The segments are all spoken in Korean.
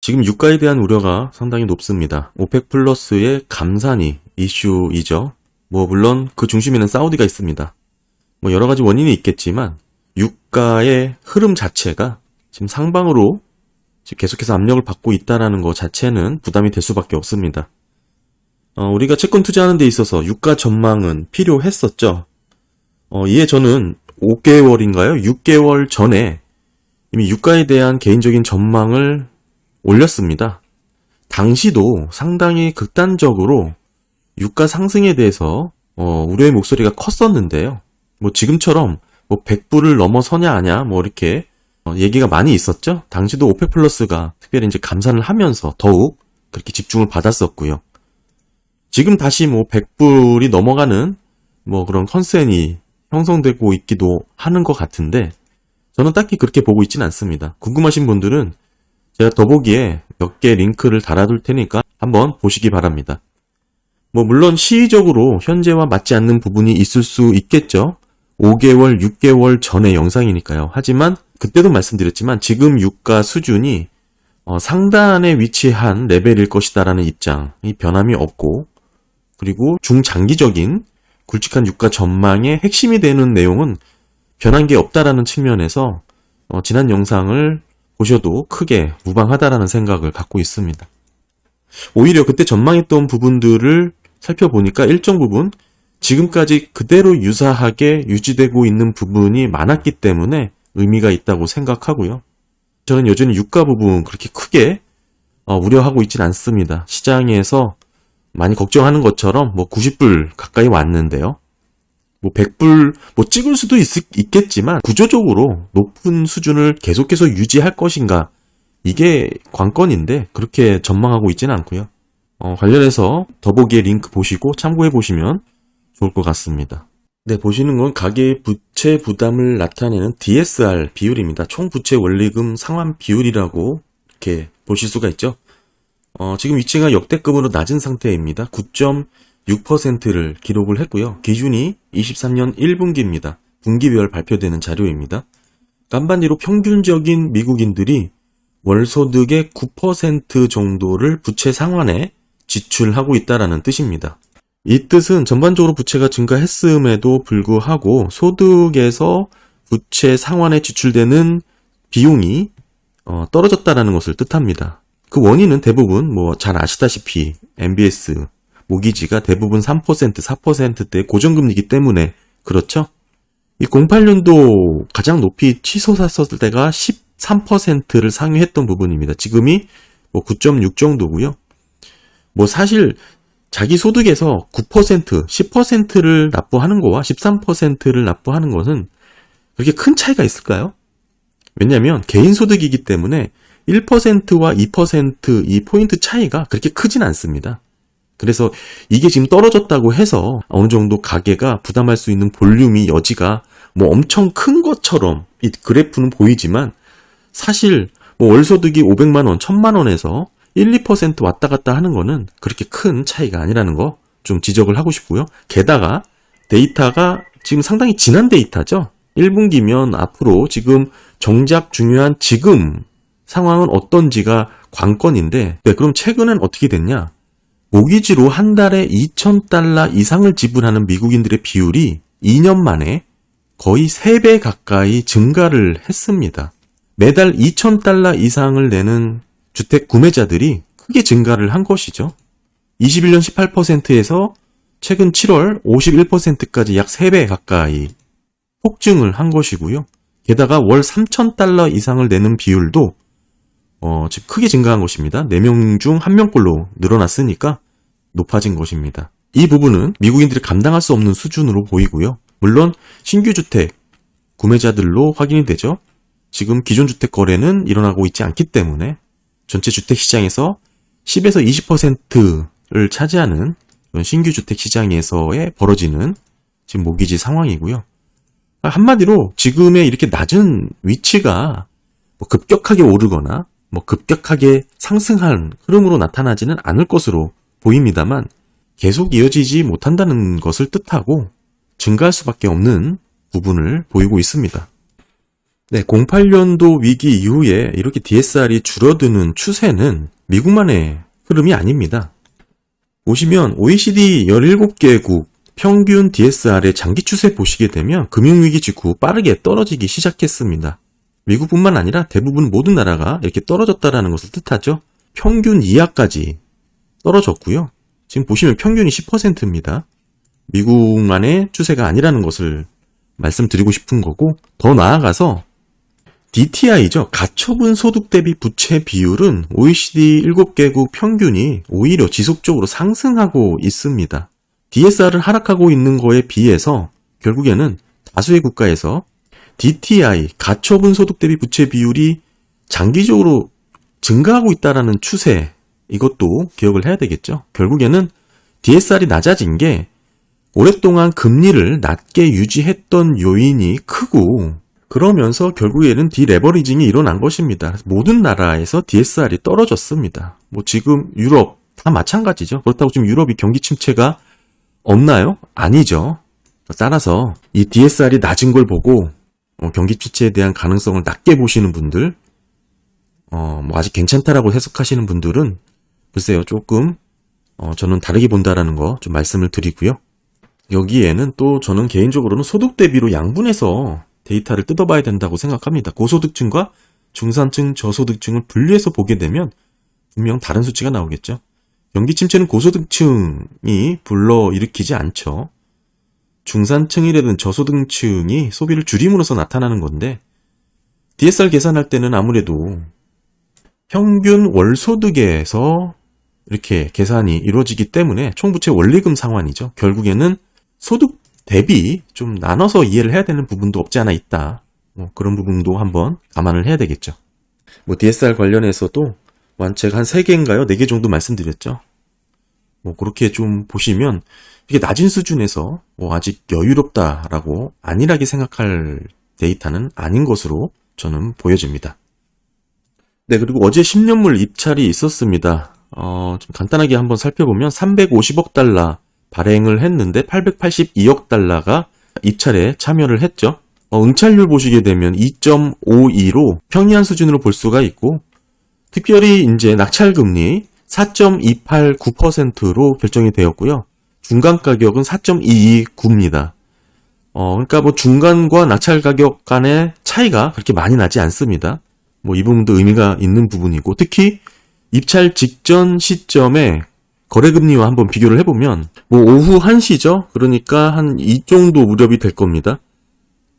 지금 유가에 대한 우려가 상당히 높습니다. 오펙 플러스의 감산이 이슈이죠. 물론 그 중심에는 사우디가 있습니다. 여러 가지 원인이 있겠지만 유가의 흐름 자체가 지금 상방으로 지금 계속해서 압력을 받고 있다는 것 자체는 부담이 될 수밖에 없습니다. 우리가 채권 투자하는 데 있어서 유가 전망은 필요했었죠. 이에 저는 5개월인가요? 6개월 전에 이미 유가에 대한 개인적인 전망을 올렸습니다. 당시도 상당히 극단적으로 유가 상승에 대해서 우려의 목소리가 컸었는데요. 지금처럼 100불을 넘어서냐 아냐 이렇게 얘기가 많이 있었죠. 당시도 오펙 플러스가 특별히 이제 감산을 하면서 더욱 그렇게 집중을 받았었고요. 지금 다시 100불이 넘어가는 그런 컨센이 형성되고 있기도 하는 것 같은데 저는 딱히 그렇게 보고 있지는 않습니다. 궁금하신 분들은 제가 더보기에 몇 개 링크를 달아둘 테니까 한번 보시기 바랍니다. 물론 시의적으로 현재와 맞지 않는 부분이 있을 수 있겠죠. 5개월, 6개월 전의 영상이니까요. 하지만 그때도 말씀드렸지만 지금 유가 수준이 상단에 위치한 레벨일 것이다라는 입장이 변함이 없고, 그리고 중장기적인 굵직한 유가 전망의 핵심이 되는 내용은 변한 게 없다라는 측면에서 지난 영상을 보셔도 크게 무방하다라는 생각을 갖고 있습니다. 오히려 그때 전망했던 부분들을 살펴보니까 일정 부분 지금까지 그대로 유사하게 유지되고 있는 부분이 많았기 때문에 의미가 있다고 생각하고요. 저는 여전히 유가 부분 그렇게 크게 우려하고 있진 않습니다. 시장에서 많이 걱정하는 것처럼 90불 가까이 왔는데요. 100불 찍을 수도 있겠지만 구조적으로 높은 수준을 계속해서 유지할 것인가, 이게 관건인데 그렇게 전망하고 있지는 않고요. 관련해서 더보기에 링크 보시고 참고해 보시면 좋을 것 같습니다. 네, 보시는 건 가계의 부채 부담을 나타내는 DSR 비율입니다. 총 부채 원리금 상환 비율이라고 이렇게 보실 수가 있죠. 지금 위치가 역대급으로 낮은 상태입니다. 9.6%를 기록을 했고요. 기준이 23년 1분기입니다. 분기별 발표되는 자료입니다. 간반디로 평균적인 미국인들이 월소득의 9% 정도를 부채 상환에 지출하고 있다는 뜻입니다. 이 뜻은 전반적으로 부채가 증가했음에도 불구하고 소득에서 부채 상환에 지출되는 비용이 떨어졌다는 것을 뜻합니다. 그 원인은 대부분 잘 아시다시피 MBS 모기지가 대부분 3%, 4%대 고정금리이기 때문에 그렇죠. 이 08년도 가장 높이 치솟았을 때가 13%를 상회했던 부분입니다. 지금이 9.6 정도고요. 사실 자기 소득에서 9%, 10%를 납부하는 거와 13%를 납부하는 것은 그렇게 큰 차이가 있을까요? 왜냐하면 개인 소득이기 때문에 1%와 2% 이 포인트 차이가 그렇게 크진 않습니다. 그래서 이게 지금 떨어졌다고 해서 어느 정도 가계가 부담할 수 있는 볼륨이 여지가 엄청 큰 것처럼 이 그래프는 보이지만 사실 월소득이 500만 원, 1000만 원에서 1, 2% 왔다 갔다 하는 거는 그렇게 큰 차이가 아니라는 거 좀 지적을 하고 싶고요. 게다가 데이터가 지금 상당히 지난 데이터죠. 1분기면 앞으로 지금 정작 중요한 지금 상황은 어떤지가 관건인데, 네, 그럼 최근엔 어떻게 됐냐? 모기지로 한 달에 $2,000 이상을 지불하는 미국인들의 비율이 2년 만에 거의 3배 가까이 증가를 했습니다. 매달 $2,000 이상을 내는 주택 구매자들이 크게 증가를 한 것이죠. 21년 18%에서 최근 7월 51%까지 약 3배 가까이 폭증을 한 것이고요. 게다가 월 $3,000 이상을 내는 비율도 지금 크게 증가한 것입니다. 4명 중 1명꼴로 늘어났으니까 높아진 것입니다. 이 부분은 미국인들이 감당할 수 없는 수준으로 보이고요. 물론 신규 주택 구매자들로 확인이 되죠. 지금 기존 주택 거래는 일어나고 있지 않기 때문에 전체 주택 시장에서 10에서 20%를 차지하는 신규 주택 시장에서의 벌어지는 지금 모기지 상황이고요. 한마디로 지금의 이렇게 낮은 위치가 급격하게 오르거나 급격하게 상승한 흐름으로 나타나지는 않을 것으로 보입니다만 계속 이어지지 못한다는 것을 뜻하고 증가할 수밖에 없는 부분을 보이고 있습니다. 네, 08년도 위기 이후에 이렇게 DSR이 줄어드는 추세는 미국만의 흐름이 아닙니다. 보시면 OECD 17개국 평균 DSR의 장기 추세 보시게 되면 금융위기 직후 빠르게 떨어지기 시작했습니다. 미국뿐만 아니라 대부분 모든 나라가 이렇게 떨어졌다는 것을 뜻하죠. 평균 이하까지 떨어졌고요. 지금 보시면 평균이 10%입니다. 미국만의 추세가 아니라는 것을 말씀드리고 싶은 거고, 더 나아가서 DTI죠. 가처분 소득 대비 부채 비율은 OECD 7개국 평균이 오히려 지속적으로 상승하고 있습니다. DSR은 하락하고 있는 거에 비해서 결국에는 다수의 국가에서 DTI, 가처분 소득 대비 부채 비율이 장기적으로 증가하고 있다는 추세, 이것도 기억을 해야 되겠죠. 결국에는 DSR이 낮아진 게 오랫동안 금리를 낮게 유지했던 요인이 크고, 그러면서 결국에는 디레버리징이 일어난 것입니다. 모든 나라에서 DSR이 떨어졌습니다. 지금 유럽 다 마찬가지죠. 그렇다고 지금 유럽이 경기 침체가 없나요? 아니죠. 따라서 이 DSR이 낮은 걸 보고 경기 침체에 대한 가능성을 낮게 보시는 분들, 아직 괜찮다라고 해석하시는 분들은 글쎄요, 조금 저는 다르게 본다라는 거 좀 말씀을 드리고요. 여기에는 또 저는 개인적으로는 소득 대비로 양분해서 데이터를 뜯어봐야 된다고 생각합니다. 고소득층과 중산층, 저소득층을 분리해서 보게 되면 분명 다른 수치가 나오겠죠. 경기 침체는 고소득층이 불러일으키지 않죠. 중산층이라든 저소득층이 소비를 줄임으로써 나타나는 건데, DSR 계산할 때는 아무래도 평균 월소득에서 이렇게 계산이 이루어지기 때문에 총부채 원리금 상환이죠. 결국에는 소득 대비 좀 나눠서 이해를 해야 되는 부분도 없지 않아 있다. 그런 부분도 한번 감안을 해야 되겠죠. DSR 관련해서도 완책 한 3개인가요? 4개 정도 말씀드렸죠. 그렇게 좀 보시면 이게 낮은 수준에서 아직 여유롭다라고 안일하게 생각할 데이터는 아닌 것으로 저는 보여집니다. 네, 그리고 어제 10년물 입찰이 있었습니다. 좀 간단하게 한번 살펴보면 350억 달러 발행을 했는데 882억 달러가 입찰에 참여를 했죠. 응찰률 보시게 되면 2.52로 평이한 수준으로 볼 수가 있고, 특별히 이제 낙찰금리 4.289%로 결정이 되었고요. 중간 가격은 4.229입니다. 그러니까 중간과 낙찰 가격 간의 차이가 그렇게 많이 나지 않습니다. 이 부분도 의미가 있는 부분이고, 특히 입찰 직전 시점에 거래금리와 한번 비교를 해보면 오후 1시죠. 그러니까 한 이 정도 무렵이 될 겁니다.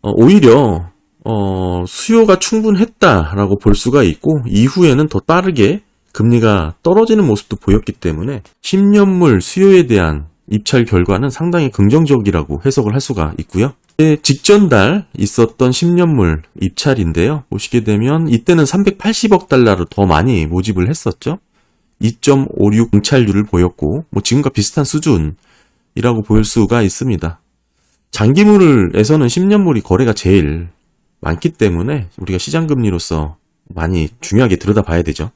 오히려 수요가 충분했다라고 볼 수가 있고, 이후에는 더 빠르게 금리가 떨어지는 모습도 보였기 때문에 10년물 수요에 대한 입찰 결과는 상당히 긍정적이라고 해석을 할 수가 있고요. 직전 달 있었던 10년물 입찰인데요. 보시게 되면 이때는 380억 달러로 더 많이 모집을 했었죠. 2.56 응찰률을 보였고, 지금과 비슷한 수준이라고 볼 수가 있습니다. 장기물에서는 10년물이 거래가 제일 많기 때문에 우리가 시장금리로서 많이 중요하게 들여다봐야 되죠.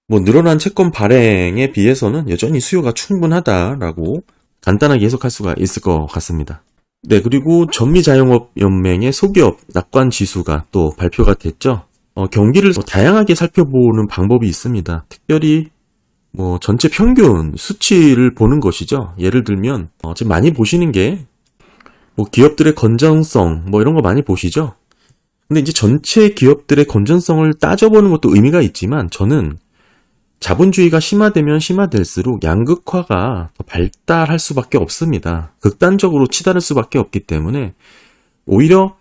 늘어난 채권 발행에 비해서는 여전히 수요가 충분하다라고 간단하게 해석할 수가 있을 것 같습니다. 네, 그리고 전미자영업연맹의 소기업 낙관 지수가 또 발표가 됐죠. 경기를 다양하게 살펴보는 방법이 있습니다. 특별히 전체 평균 수치를 보는 것이죠. 예를 들면 지금 많이 보시는 게 기업들의 건전성 이런 거 많이 보시죠. 근데 이제 전체 기업들의 건전성을 따져보는 것도 의미가 있지만, 저는 자본주의가 심화되면 심화될수록 양극화가 더 발달할 수밖에 없습니다. 극단적으로 치달을 수밖에 없기 때문에 오히려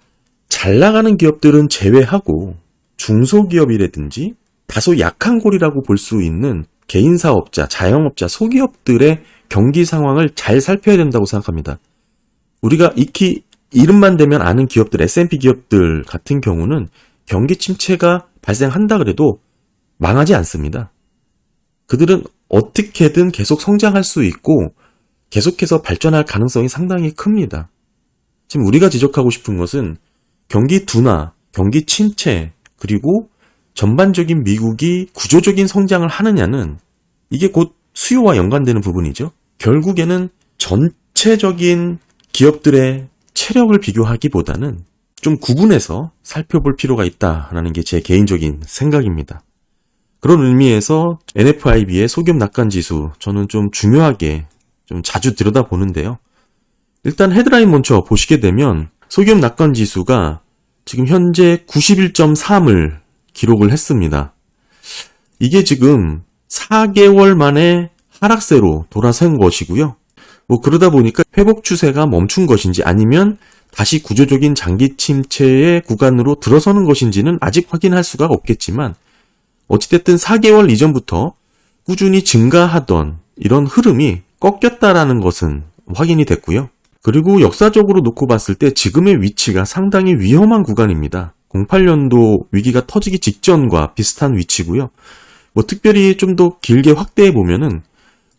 잘 나가는 기업들은 제외하고 중소기업이라든지 다소 약한 골이라고 볼 수 있는 개인사업자, 자영업자, 소기업들의 경기 상황을 잘 살펴야 된다고 생각합니다. 우리가 익히 이름만 대면 아는 기업들, S&P 기업들 같은 경우는 경기 침체가 발생한다 그래도 망하지 않습니다. 그들은 어떻게든 계속 성장할 수 있고 계속해서 발전할 가능성이 상당히 큽니다. 지금 우리가 지적하고 싶은 것은 경기 둔화, 경기 침체, 그리고 전반적인 미국이 구조적인 성장을 하느냐는 이게 곧 수요와 연관되는 부분이죠. 결국에는 전체적인 기업들의 체력을 비교하기보다는 좀 구분해서 살펴볼 필요가 있다라는 게 제 개인적인 생각입니다. 그런 의미에서 NFIB의 소기업 낙관지수 저는 좀 중요하게 좀 자주 들여다보는데요. 일단 헤드라인 먼저 보시게 되면 소기업 낙관지수가 지금 현재 91.3을 기록을 했습니다. 이게 지금 4개월 만에 하락세로 돌아선 것이고요. 뭐 그러다 보니까 회복 추세가 멈춘 것인지 아니면 다시 구조적인 장기 침체의 구간으로 들어서는 것인지는 아직 확인할 수가 없겠지만 어찌됐든 4개월 이전부터 꾸준히 증가하던 이런 흐름이 꺾였다라는 것은 확인이 됐고요. 그리고 역사적으로 놓고 봤을 때 지금의 위치가 상당히 위험한 구간입니다. 08년도 위기가 터지기 직전과 비슷한 위치고요. 뭐 특별히 좀 더 길게 확대해 보면은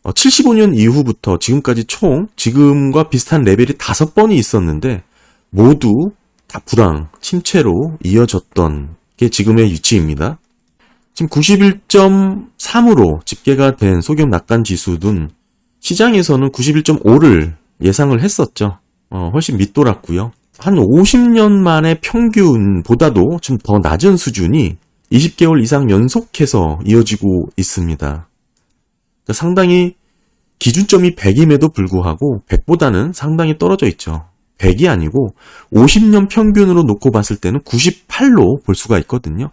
75년 이후부터 지금까지 총 지금과 비슷한 레벨이 5번이 있었는데 모두 다 불황, 침체로 이어졌던 게 지금의 위치입니다. 지금 91.3으로 집계가 된 소기업 낙관지수는 시장에서는 91.5를 예상을 했었죠. 훨씬 밑돌았고요. 한 50년 만의 평균보다도 좀 더 낮은 수준이 20개월 이상 연속해서 이어지고 있습니다. 그러니까 상당히 기준점이 100임에도 불구하고 100보다는 상당히 떨어져 있죠. 100이 아니고 50년 평균으로 놓고 봤을 때는 98로 볼 수가 있거든요.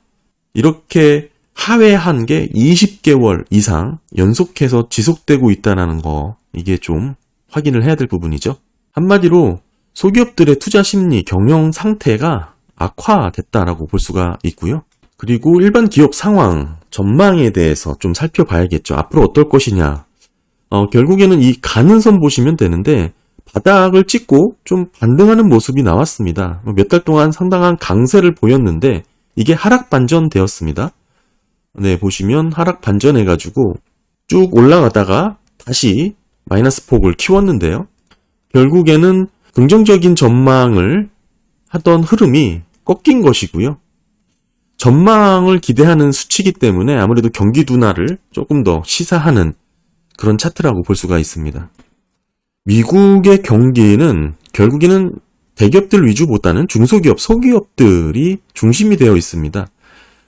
이렇게 하회한 게 20개월 이상 연속해서 지속되고 있다는 거, 이게 좀 확인을 해야 될 부분이죠. 한마디로 소기업들의 투자 심리, 경영 상태가 악화됐다라고 볼 수가 있고요. 그리고 일반 기업 상황, 전망에 대해서 좀 살펴봐야겠죠. 앞으로 어떨 것이냐. 결국에는 이 가는 선 보시면 되는데 바닥을 찍고 좀 반등하는 모습이 나왔습니다. 몇 달 동안 상당한 강세를 보였는데 이게 하락 반전되었습니다. 네, 보시면 하락 반전해가지고 쭉 올라가다가 다시 마이너스 폭을 키웠는데요. 결국에는 긍정적인 전망을 하던 흐름이 꺾인 것이고요. 전망을 기대하는 수치이기 때문에 아무래도 경기 둔화를 조금 더 시사하는 그런 차트라고 볼 수가 있습니다. 미국의 경기는 결국에는 대기업들 위주보다는 중소기업, 소기업들이 중심이 되어 있습니다.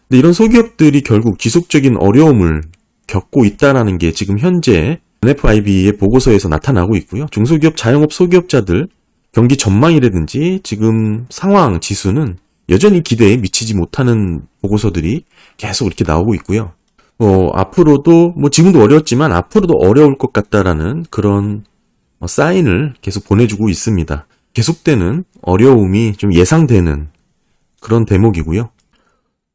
근데 이런 소기업들이 결국 지속적인 어려움을 겪고 있다는 게 지금 현재 NFIB의 보고서에서 나타나고 있고요. 중소기업, 자영업, 소기업자들 경기 전망이라든지 지금 상황 지수는 여전히 기대에 미치지 못하는 보고서들이 계속 이렇게 나오고 있고요. 앞으로도 지금도 어려웠지만 앞으로도 어려울 것 같다라는 그런 사인을 계속 보내주고 있습니다. 계속되는 어려움이 좀 예상되는 그런 대목이고요.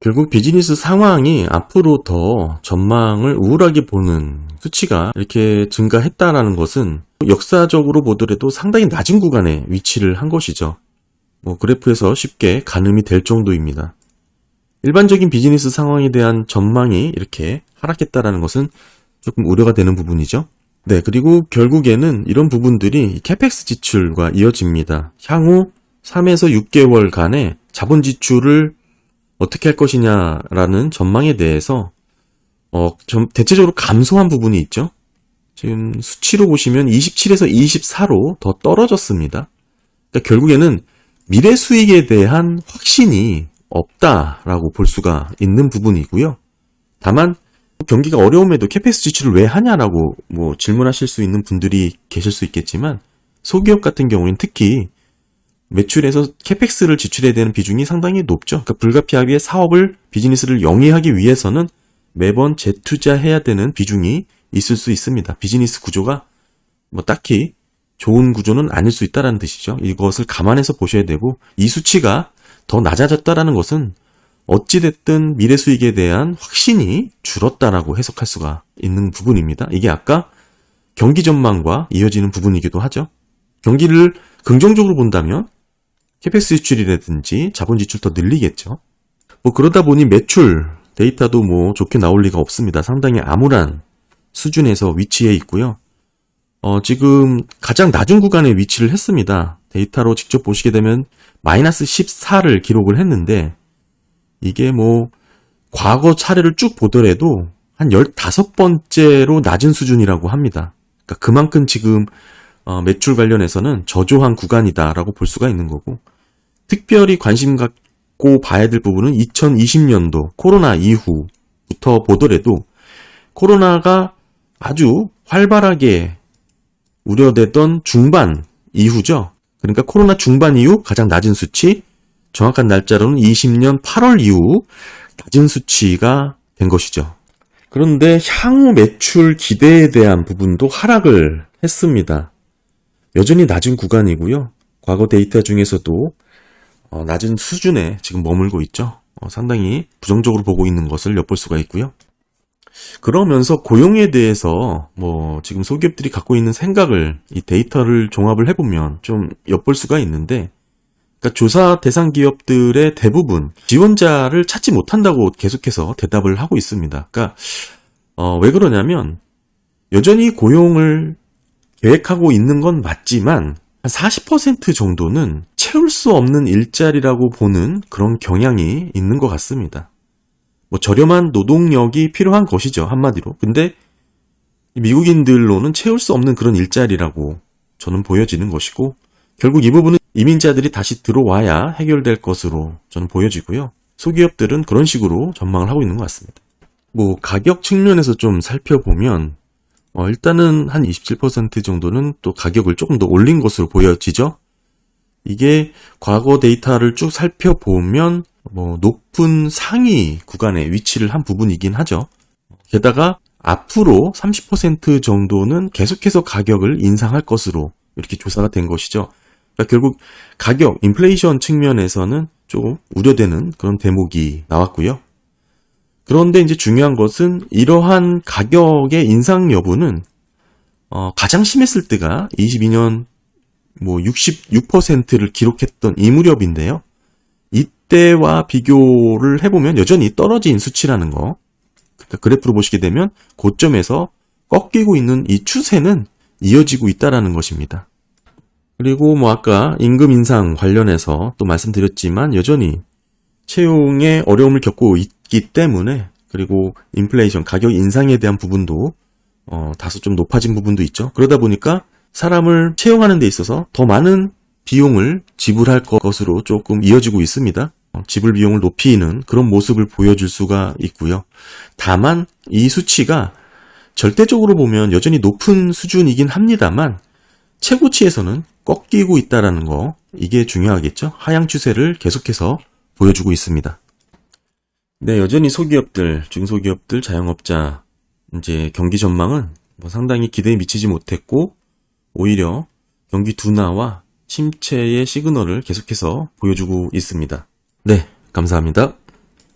결국 비즈니스 상황이 앞으로 더 전망을 우울하게 보는 수치가 이렇게 증가했다라는 것은 역사적으로 보더라도 상당히 낮은 구간에 위치를 한 것이죠. 그래프에서 쉽게 가늠이 될 정도입니다. 일반적인 비즈니스 상황에 대한 전망이 이렇게 하락했다라는 것은 조금 우려가 되는 부분이죠. 네, 그리고 결국에는 이런 부분들이 캐펙스 지출과 이어집니다. 향후 3에서 6개월간의 자본 지출을 어떻게 할 것이냐라는 전망에 대해서 좀 대체적으로 감소한 부분이 있죠. 지금 수치로 보시면 27에서 24로 더 떨어졌습니다. 그러니까 결국에는 미래 수익에 대한 확신이 없다라고 볼 수가 있는 부분이고요. 다만 경기가 어려움에도 캐펙스 지출을 왜 하냐라고 질문하실 수 있는 분들이 계실 수 있겠지만 소기업 같은 경우에는 특히 매출에서 캐펙스를 지출해야 되는 비중이 상당히 높죠. 그러니까 불가피하게 사업을, 비즈니스를 영위하기 위해서는 매번 재투자해야 되는 비중이 있을 수 있습니다. 비즈니스 구조가 딱히 좋은 구조는 아닐 수 있다는 뜻이죠. 이것을 감안해서 보셔야 되고 이 수치가 더 낮아졌다는 것은 어찌됐든 미래 수익에 대한 확신이 줄었다라고 해석할 수가 있는 부분입니다. 이게 아까 경기 전망과 이어지는 부분이기도 하죠. 경기를 긍정적으로 본다면 캐펙스 지출이라든지 자본 지출 더 늘리겠죠. 그러다 보니 매출 데이터도 좋게 나올 리가 없습니다. 상당히 암울한 수준에서 위치해 있고요. 지금 가장 낮은 구간에 위치를 했습니다. 데이터로 직접 보시게 되면 마이너스 14를 기록을 했는데 이게 과거 차례를 쭉 보더라도 한 15번째로 낮은 수준이라고 합니다. 그러니까 그만큼 지금 매출 관련해서는 저조한 구간이다라고 볼 수가 있는 거고 특별히 관심 갖고 봐야 될 부분은 2020년도 코로나 이후부터 보더라도 코로나가 아주 활발하게 우려되던 중반 이후죠. 그러니까 코로나 중반 이후 가장 낮은 수치, 정확한 날짜로는 20년 8월 이후 낮은 수치가 된 것이죠. 그런데 향후 매출 기대에 대한 부분도 하락을 했습니다. 여전히 낮은 구간이고요. 과거 데이터 중에서도 낮은 수준에 지금 머물고 있죠. 상당히 부정적으로 보고 있는 것을 엿볼 수가 있고요. 그러면서 고용에 대해서 지금 소기업들이 갖고 있는 생각을 이 데이터를 종합을 해보면 좀 엿볼 수가 있는데, 그러니까 조사 대상 기업들의 대부분 지원자를 찾지 못한다고 계속해서 대답을 하고 있습니다. 그러니까 왜 그러냐면 여전히 고용을 계획하고 있는 건 맞지만 한 40% 정도는 채울 수 없는 일자리라고 보는 그런 경향이 있는 것 같습니다. 저렴한 노동력이 필요한 것이죠, 한마디로. 근데 미국인들로는 채울 수 없는 그런 일자리라고 저는 보여지는 것이고, 결국 이 부분은 이민자들이 다시 들어와야 해결될 것으로 저는 보여지고요. 소기업들은 그런 식으로 전망을 하고 있는 것 같습니다. 가격 측면에서 좀 살펴보면 일단은 한 27% 정도는 또 가격을 조금 더 올린 것으로 보여지죠. 이게 과거 데이터를 쭉 살펴보면 높은 상위 구간에 위치를 한 부분이긴 하죠. 게다가 앞으로 30% 정도는 계속해서 가격을 인상할 것으로 이렇게 조사가 된 것이죠. 그러니까 결국 가격, 인플레이션 측면에서는 조금 우려되는 그런 대목이 나왔고요. 그런데 이제 중요한 것은 이러한 가격의 인상 여부는 가장 심했을 때가 22년 66%를 기록했던 이 무렵인데요. 이때와 비교를 해보면 여전히 떨어진 수치라는 거. 그러니까 그래프로 보시게 되면 고점에서 꺾이고 있는 이 추세는 이어지고 있다라는 것입니다. 그리고 아까 임금 인상 관련해서 또 말씀드렸지만 여전히 채용에 어려움을 겪고 있기 때문에, 그리고 인플레이션, 가격 인상에 대한 부분도 다소 좀 높아진 부분도 있죠. 그러다 보니까 사람을 채용하는 데 있어서 더 많은 비용을 지불할 것으로 조금 이어지고 있습니다. 지불 비용을 높이는 그런 모습을 보여줄 수가 있고요. 다만 이 수치가 절대적으로 보면 여전히 높은 수준이긴 합니다만 최고치에서는 꺾이고 있다는 거, 이게 중요하겠죠. 하향 추세를 계속해서 보여주고 있습니다. 네, 여전히 소기업들, 중소기업들, 자영업자 이제 경기 전망은 상당히 기대에 미치지 못했고 오히려 경기 둔화와 침체의 시그널을 계속해서 보여주고 있습니다. 네, 감사합니다.